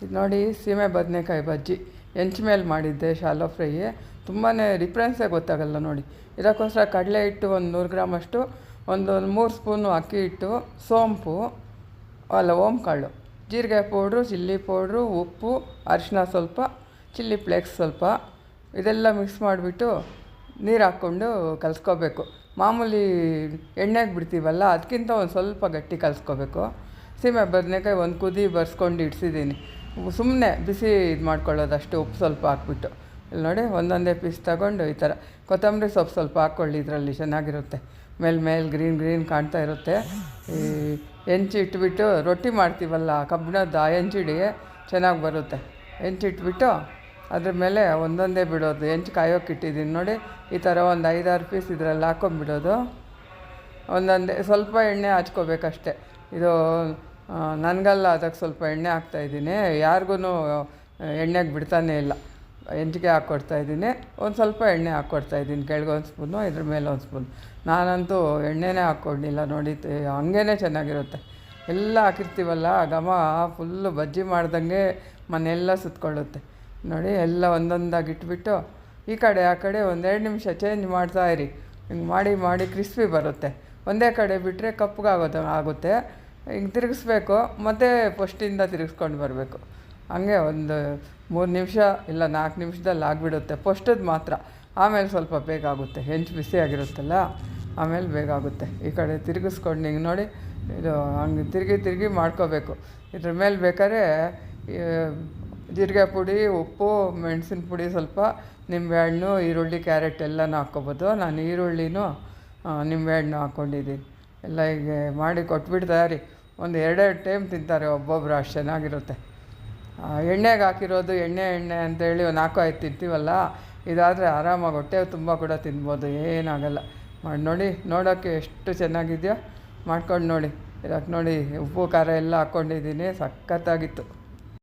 ಇದು ನೋಡಿ ಸೀಮೆ ಬದನೆಕಾಯಿ ಬಜ್ಜಿ ಹೆಂಚು ಮೇಲೆ ಮಾಡಿದ್ದೆ ಶಾಲೋ ಫ್ರೈ. ತುಂಬಾ ಡಿಫ್ರೆನ್ಸೇ ಗೊತ್ತಾಗಲ್ಲ ನೋಡಿ. ಇದಕ್ಕೋಸ್ಕರ ಕಡಲೆ ಹಿಟ್ಟು ಒಂದು 100 ಗ್ರಾಮಷ್ಟು, ಒಂದು 3 ಸ್ಪೂನು ಅಕ್ಕಿ ಹಿಟ್ಟು, ಸೋಂಪು ಓಂಕಾಳು, ಜೀರಿಗೆ ಪೌಡ್ರು, ಚಿಲ್ಲಿ ಪೌಡ್ರು, ಉಪ್ಪು, ಅರಿಶಿನ ಸ್ವಲ್ಪ, ಚಿಲ್ಲಿ ಫ್ಲೇಕ್ಸ್ ಸ್ವಲ್ಪ, ಇದೆಲ್ಲ ಮಿಕ್ಸ್ ಮಾಡಿಬಿಟ್ಟು ನೀರು ಹಾಕ್ಕೊಂಡು ಕಲಿಸ್ಕೋಬೇಕು. ಮಾಮೂಲಿ ಎಣ್ಣೆಗೆ ಬಿಡ್ತೀವಲ್ಲ ಅದಕ್ಕಿಂತ ಒಂದು ಸ್ವಲ್ಪ ಗಟ್ಟಿ ಕಲಿಸ್ಕೋಬೇಕು. ಸೀಮೆ ಬದನೆಕಾಯಿ ಒಂದು ಕುದಿ ಬರ್ಸ್ಕೊಂಡು ಇಡ್ಸಿದ್ದೀನಿ. ಸುಮ್ಮನೆ ಬಿಸಿ ಇದು ಮಾಡ್ಕೊಳ್ಳೋದು ಅಷ್ಟೇ, ಉಪ್ಪು ಸ್ವಲ್ಪ ಹಾಕ್ಬಿಟ್ಟು. ಇಲ್ಲಿ ನೋಡಿ ಒಂದೊಂದೇ ಪೀಸ್ ತಗೊಂಡು ಈ ಥರ ಕೊತ್ತಂಬರಿ ಸೊಪ್ಪು ಸ್ವಲ್ಪ ಹಾಕ್ಕೊಳ್ಳಿ, ಇದರಲ್ಲಿ ಚೆನ್ನಾಗಿರುತ್ತೆ. ಮೇಲೆ ಗ್ರೀನ್ ಕಾಣ್ತಾ ಇರುತ್ತೆ. ಈ ಹೆಂಚು ಇಟ್ಬಿಟ್ಟು ರೊಟ್ಟಿ ಮಾಡ್ತೀವಲ್ಲ ಕಬ್ಬಿಣದ ಆ ಹೆಂಚಿಡಿ ಚೆನ್ನಾಗಿ ಬರುತ್ತೆ. ಹೆಂಚಿಟ್ಬಿಟ್ಟು ಅದ್ರ ಮೇಲೆ ಒಂದೊಂದೇ ಬಿಡೋದು. ಹೆಂಚು ಕಾಯೋಕೆ ಇಟ್ಟಿದ್ದೀನಿ ನೋಡಿ. ಈ ಥರ ಒಂದು 5-6 ಪೀಸ್ ಇದರಲ್ಲಿ ಹಾಕ್ಕೊಂಬಿಡೋದು. ಒಂದೊಂದೇ ಸ್ವಲ್ಪ ಎಣ್ಣೆ ಹಚ್ಕೋಬೇಕಷ್ಟೆ. ಇದು ನನಗಲ್ಲ, ಅದಕ್ಕೆ ಸ್ವಲ್ಪ ಎಣ್ಣೆ ಹಾಕ್ತಾಯಿದ್ದೀನಿ. ಯಾರಿಗೂ ಎಣ್ಣೆಗೆ ಬಿಡ್ತಾನೇ ಇಲ್ಲ. ಹೆಂಚಿಗೆ ಹಾಕ್ಕೊಡ್ತಾಯಿದ್ದೀನಿ. ಒಂದು ಸ್ವಲ್ಪ ಎಣ್ಣೆ ಹಾಕ್ಕೊಡ್ತಾಯಿದ್ದೀನಿ, ಕೆಳಗೆ 1 ಸ್ಪೂನು, ಇದ್ರ ಮೇಲೆ 1 ಸ್ಪೂನ್. ನಾನಂತೂ ಎಣ್ಣೆನೇ ಹಾಕ್ಕೊಂಡಿಲ್ಲ ನೋಡಿ, ಹಂಗೇ ಚೆನ್ನಾಗಿರುತ್ತೆ. ಎಲ್ಲ ಹಾಕಿರ್ತೀವಲ್ಲ, ಘಮ ಫುಲ್ಲು ಬಜ್ಜಿ ಮಾಡ್ದಂಗೆ ಮನೆಯೆಲ್ಲ ಸುತ್ಕೊಳ್ಳುತ್ತೆ ನೋಡಿ. ಎಲ್ಲ ಒಂದೊಂದಾಗಿ ಇಟ್ಬಿಟ್ಟು ಈ ಕಡೆ ಆ ಕಡೆ 1-2 ನಿಮಿಷ ಚೇಂಜ್ ಮಾಡ್ತಾಯಿರಿ. ಹಿಂಗೆ ಮಾಡಿ ಕ್ರಿಸ್ಪಿ ಬರುತ್ತೆ. ಒಂದೇ ಕಡೆ ಬಿಟ್ಟರೆ ಆಗುತ್ತೆ. ಹಿಂಗೆ ತಿರುಗಿಸ್ಬೇಕು, ಮತ್ತು ಫಸ್ಟಿಂದ ತಿರುಗಿಸ್ಕೊಂಡು ಬರಬೇಕು. ಹಂಗೆ ಒಂದು 3 ನಿಮಿಷ ಇಲ್ಲ 4 ನಿಮಿಷದಲ್ಲಿ ಆಗಿಬಿಡುತ್ತೆ ಫಸ್ಟದ್ದು ಮಾತ್ರ. ಆಮೇಲೆ ಸ್ವಲ್ಪ ಬೇಗ ಆಗುತ್ತೆ, ಹೆಂಚು ಬಿಸಿಯಾಗಿರುತ್ತಲ್ಲ, ಆಮೇಲೆ ಬೇಗ ಆಗುತ್ತೆ. ಈ ಕಡೆ ತಿರುಗಿಸ್ಕೊಂಡು ಹಿಂಗೆ ನೋಡಿ, ಇದು ಹಂಗೆ ತಿರುಗಿ ಮಾಡ್ಕೋಬೇಕು. ಇದ್ರ ಮೇಲೆ ಬೇಕಾದ್ರೆ ಜೀರಿಗೆ ಪುಡಿ, ಉಪ್ಪು, ಮೆಣಸಿನ ಪುಡಿ ಸ್ವಲ್ಪ, ನಿಂಬೆಹಣ್ಣು, ಈರುಳ್ಳಿ, ಕ್ಯಾರೆಟ್ ಎಲ್ಲನೂ ಹಾಕ್ಕೊಬೋದು. ನಾನು ಈರುಳ್ಳಿನೂ ನಿಂಬೆಹಣ್ಣು ಹಾಕ್ಕೊಂಡಿದ್ದೀನಿ. ಎಲ್ಲ ಹೀಗೆ ಮಾಡಿ ಕೊಟ್ಬಿಡ್ತಾರೆ. ಒಂದು 2 ಟೈಮ್ ತಿಂತಾರೆ ಒಬ್ಬೊಬ್ಬರು, ಅಷ್ಟು ಚೆನ್ನಾಗಿರುತ್ತೆ. ಎಣ್ಣೆಗೆ ಹಾಕಿರೋದು ಎಣ್ಣೆ ಅಂತೇಳಿ ಒಂದು 4-5 ತಿಂತೀವಲ್ಲ, ಇದಾದರೆ ಆರಾಮಾಗಿ ಹೊಟ್ಟೆ ತುಂಬ ಕೂಡ ತಿನ್ಬೋದು, ಏನಾಗಲ್ಲ. ಮಾಡಿ ನೋಡಿ, ನೋಡೋಕ್ಕೆ ಎಷ್ಟು ಚೆನ್ನಾಗಿದೆಯೋ ಮಾಡ್ಕೊಂಡು ನೋಡಿ. ಇದಕ್ಕೆ ನೋಡಿ ಉಪ್ಪು ಖಾರ ಎಲ್ಲ ಹಾಕ್ಕೊಂಡಿದ್ದೀನಿ, ಸಖತ್ತಾಗಿತ್ತು.